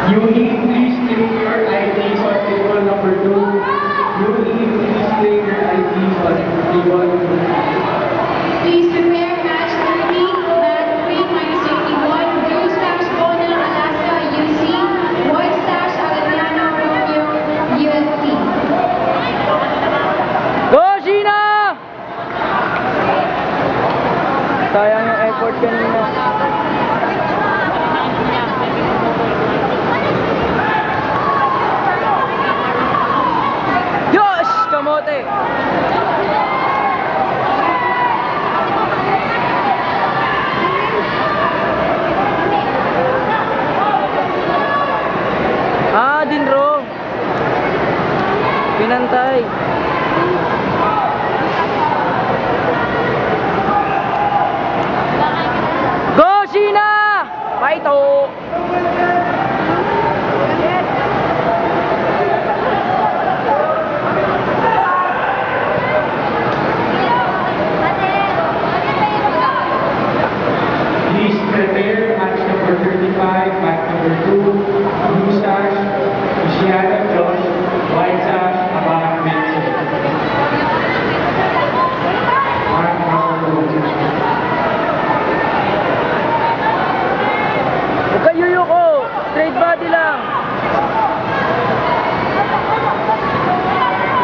You need please claim your IDs on table number 2. You need please claim your IDs on table number 2. Please prepare match 30, mat 3-81, blue slash Bona, Alaska, UC, white slash Alaniano, Romeo, UST. Go, Sheena! Sayang yung effort kanina. Yosh! Kamote! Dinro. Pinantay. Go, Sheena! Paito! Please prepare match number 35, match number 2. Blue sash, Luciana Josh, white sash, Abang Benson. Mark number 2. Huwag kayo yuyuko! Straight body lang!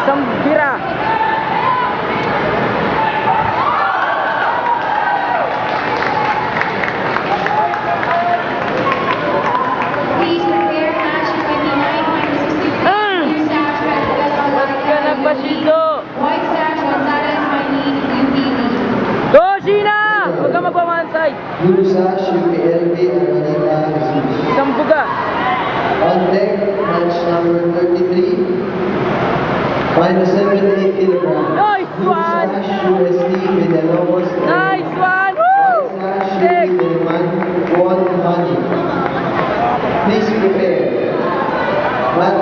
Isang bira! Please prepare match 29-63, blue slash Red Huwag ka nagpasido! white slash Gonzalez, Mayneen, UPD. Go, Sheena! Huwag ka magpa-one side! Blue sash, UPLB, Araneta, Jesus. Isang buga! On deck, match number 33, minus 78 kilograms. Nice Blue one! sash, USD,